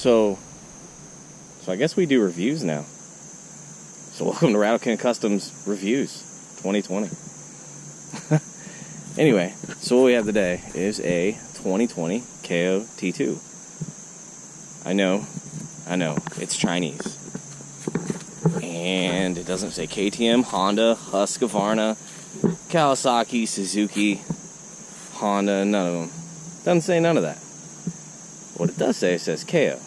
So I guess we do reviews now. So welcome to RattleCan Customs Reviews 2020. Anyway, so what we have today is a 2020 Kayo T2. I know, it's Chinese. And it doesn't say KTM, Honda, Husqvarna, Kawasaki, Suzuki, Honda, none of them. Doesn't say none of that. What it does say, it says Kayo.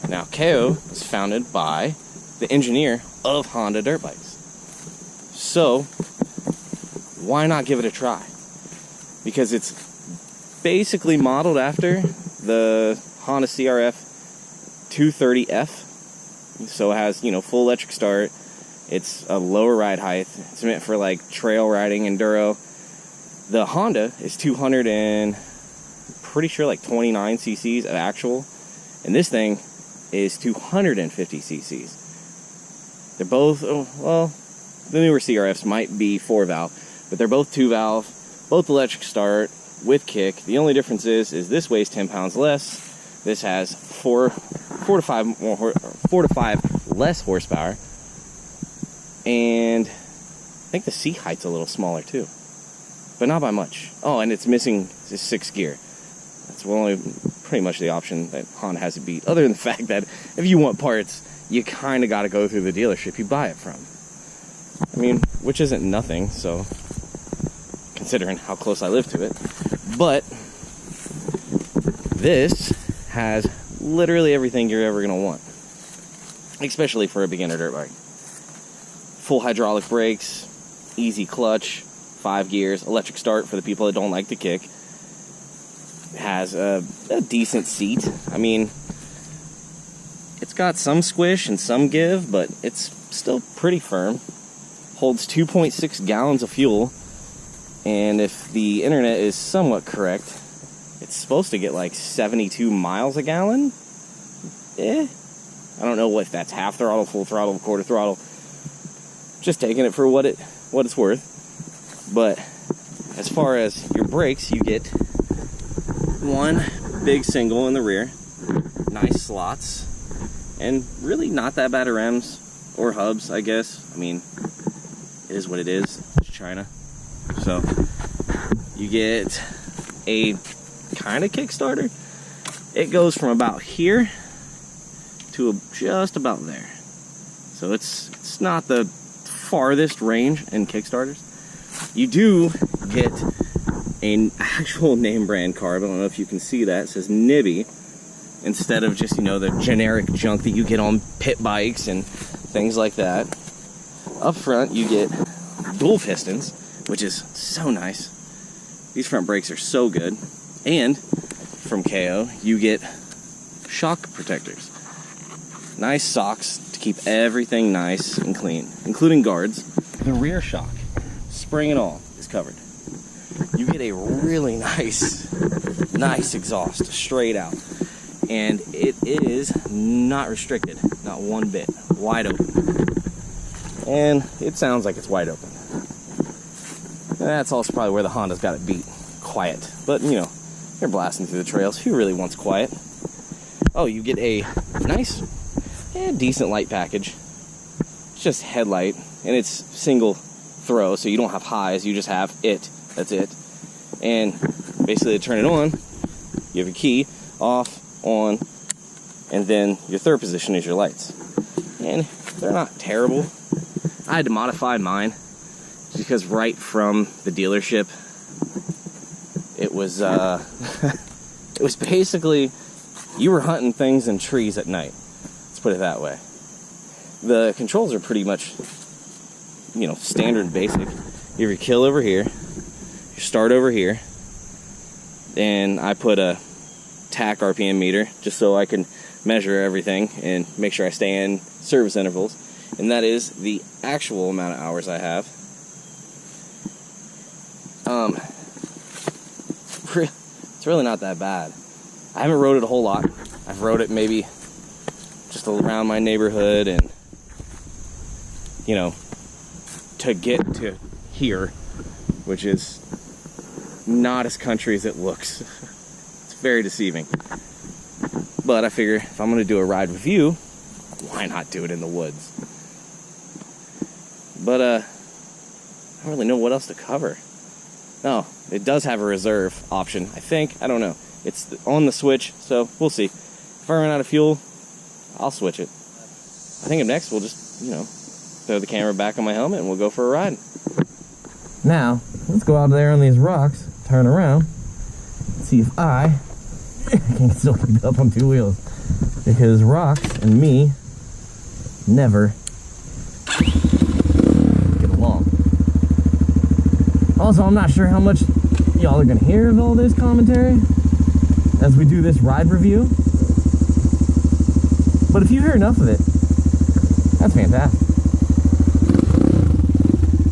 Now, Kayo was founded by the engineer of Honda dirt bikes. So, why not give it a try? Because it's basically modeled after the Honda CRF 230F. So it has, full electric start. It's a lower ride height. It's meant for like trail riding, enduro. The Honda is 200 and pretty sure like 29 cc's of actual. And this thing is 250 cc's. They're both, well, the newer CRFs might be 4-valve, but they're both 2-valve, both electric start with kick. The only difference is this weighs 10 pounds less. This has 4 to 5 less horsepower. And I think the seat height's a little smaller too, but not by much. Oh, and it's missing the 6th gear. That's only pretty much the option that Honda has to beat, other than the fact that if you want parts, you kind of got to go through the dealership you buy it from. I mean, which isn't nothing, so considering how close I live to it. But this has literally everything you're ever going to want, especially for a beginner dirt bike. Full hydraulic brakes, easy clutch, 5 gears, electric start for the people that don't like to kick. It has a decent seat. I mean, it's got some squish and some give, but it's still pretty firm. Holds 2.6 gallons of fuel, and if the internet is somewhat correct, it's supposed to get like 72 miles a gallon. I don't know if that's half throttle, full throttle, quarter throttle. Just taking it for what it's worth. But as far as your brakes, you get one big single in the rear, nice slots, and really not that bad of rims or hubs, I guess. I mean, it is what it is. It's China. So you get a kind of Kickstarter. It goes from about here to just about there. So it's not the farthest range in Kickstarters. You do get an actual name brand carb. I don't know if you can see that. It says Nibby instead of just, the generic junk that you get on pit bikes and things like that. Up front, you get dual pistons, which is so nice. These front brakes are so good. And from Kayo, you get shock protectors. Nice socks to keep everything nice and clean, including guards. The rear shock, spring and all, is covered. You get a really nice exhaust straight out. And it is not restricted, not one bit, wide open. And it sounds like it's wide open. And that's also probably where the Honda's got it beat. Quiet. But, you're blasting through the trails. Who really wants quiet? Oh, you get a nice, decent light package. It's just headlight, and it's single throw, so you don't have highs, you just have it. That's it. And basically to turn it on, you have a key, off, on, and then your third position is your lights. And they're not terrible. I had to modify mine because right from the dealership, it was it was basically you were hunting things in trees at night. Let's put it that way. The controls are pretty much, standard and basic. You have your kill over here, your start over here, and I put a TAC RPM meter just so I can measure everything and make sure I stay in service intervals. And that is the actual amount of hours I have. It's really not that bad. I haven't rode it a whole lot. I've rode it maybe just around my neighborhood and, to get to here, which is not as country as it looks. It's very deceiving. But I figure if I'm going to do a ride review, why not do it in the woods? But I don't really know what else to cover. No, it does have a reserve option, I think. I don't know. It's on the switch, so we'll see. If I run out of fuel, I'll switch it. I think next we'll just, throw the camera back on my helmet and we'll go for a ride. Now, let's go out there on these rocks, turn around, see if I can still pick it up on two wheels. Because rocks and me never get along. Also, I'm not sure how much y'all are going to hear of all this commentary as we do this ride review. But if you hear enough of it, that's fantastic.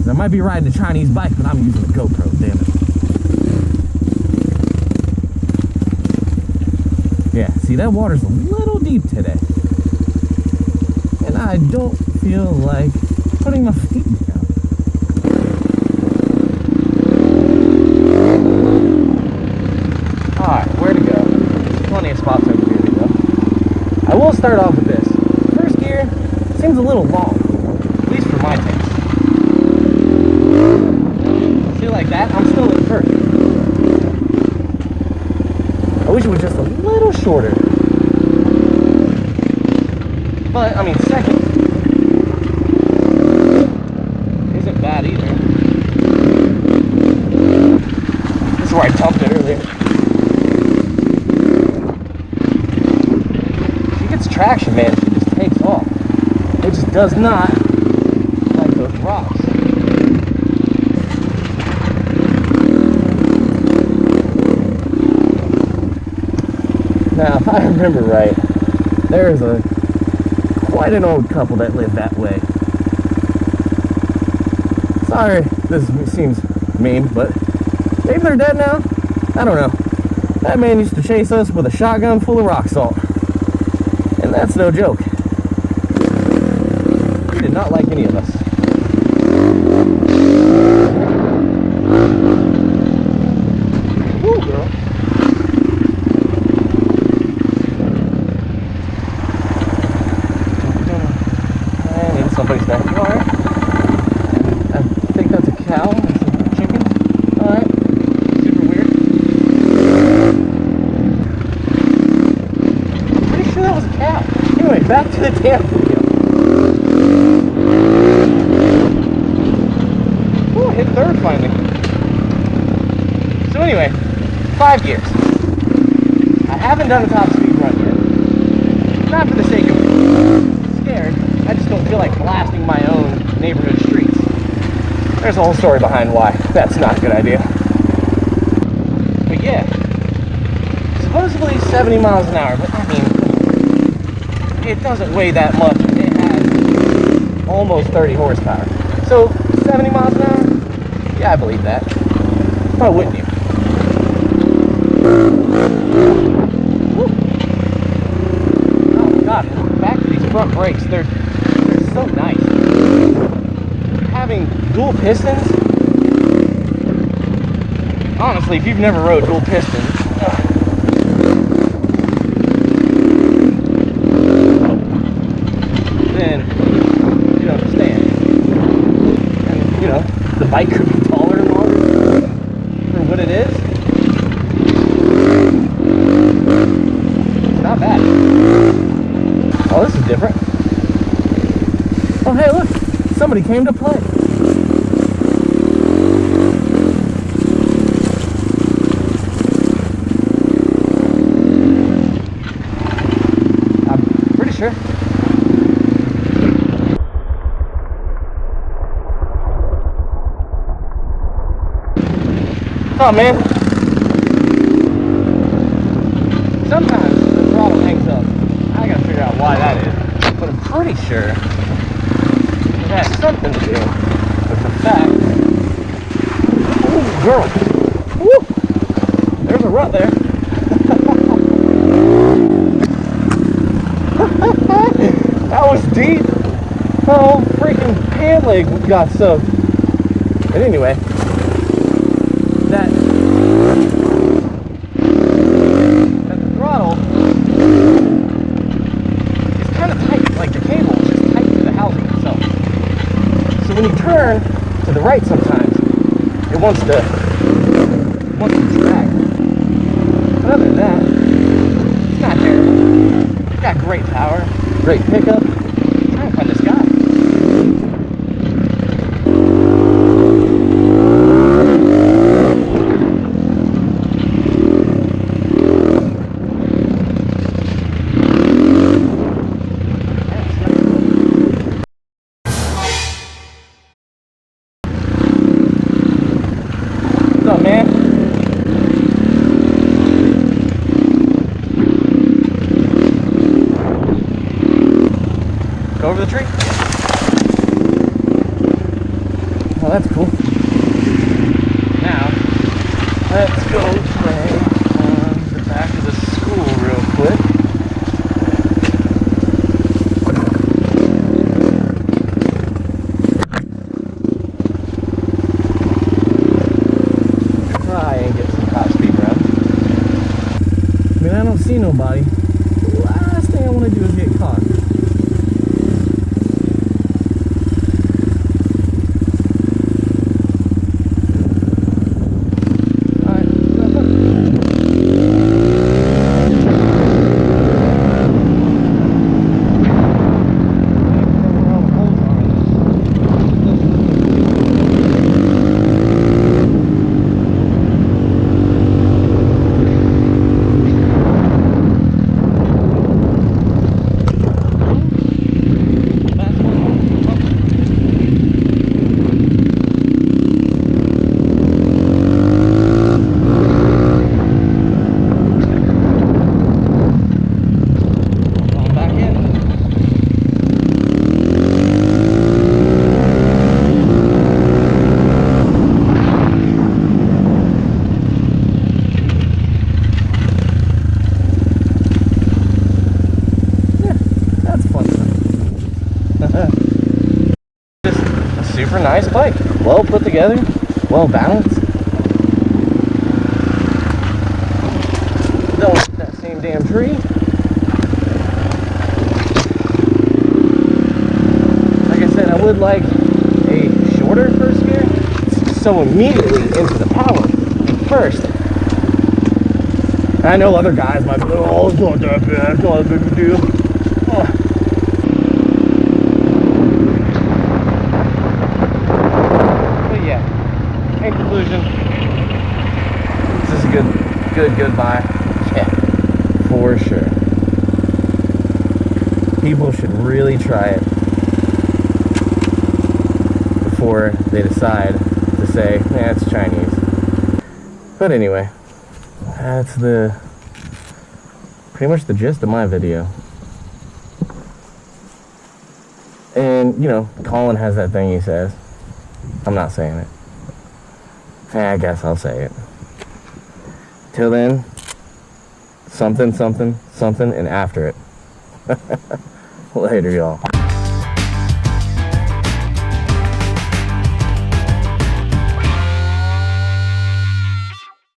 I might be riding a Chinese bike, but I'm using a GoPro, damn it. Yeah, see, that water's a little deep today. And I don't feel like putting my feet down. Alright, where to go? There's plenty of spots over here to go. I will start off with this. First gear seems a little long, at least for my taste. See, like that, I'm still in first. I wish it was just a little shorter. But, I mean, second isn't bad either. This is where I dumped it earlier. She gets traction, man. She just takes off. It just does not like those rocks. Now, if I remember right, there's quite an old couple that lived that way. Sorry, this seems mean, but maybe they're dead now? I don't know. That man used to chase us with a shotgun full of rock salt. And that's no joke. He did not like any of us. Ooh, girl. Somebody's backyard. I think that's a cow and some chickens. Alright. Super weird. I'm pretty sure that was a cow. Anyway, back to the damn video. Ooh, I hit third finally. So anyway, 5 gears. I haven't done a top speed run yet. Not for the sake of scared. I just don't feel like blasting my own neighborhood streets. There's a whole story behind why that's not a good idea. But yeah, supposedly 70 miles an hour, but I mean, it doesn't weigh that much. It has almost 30 horsepower. So 70 miles an hour? Yeah, I believe that. Why wouldn't you? Woo. Oh god, back to these front brakes. They're so nice. Having dual pistons, honestly, if you've never rode dual pistons, then you don't understand. And the bike could be taller and longer for what it is. It's not bad. Oh, this is different. Oh, hey, look! Somebody came to play. I'm pretty sure. Oh, man. Sometimes the throttle hangs up. I gotta figure out why that is. But I'm pretty sure it has something to do with the fact. Ooh, girl. Woo! There's a rut there. That was deep. Oh, freaking pant leg got soaked. But anyway, that the throttle when you turn to the right sometimes, it wants to drag. But other than that, it's not terrible. It's got great power, great pickup. I'm trying to find this guy. What's up, man? Go over the tree. Oh, that's cool. Now, let's go play on the back of the school real quick. Try and get some top speed runs. I mean, I don't see nobody. The last thing I want to do is get caught. Super nice bike, well put together, well balanced. Don't hit that same damn tree. Like I said, I would like a shorter first gear, so immediately into the power first. I know other guys might be like, oh, it's not that bad, it's not a big deal. Oh. In conclusion, this is a good buy. Yeah, for sure. People should really try it before they decide to say, yeah, it's Chinese. But anyway, that's pretty much the gist of my video. And, you know, Colin has that thing he says. I'm not saying it. I guess I'll say it. Till then, something, something, something, and after it. Later, y'all.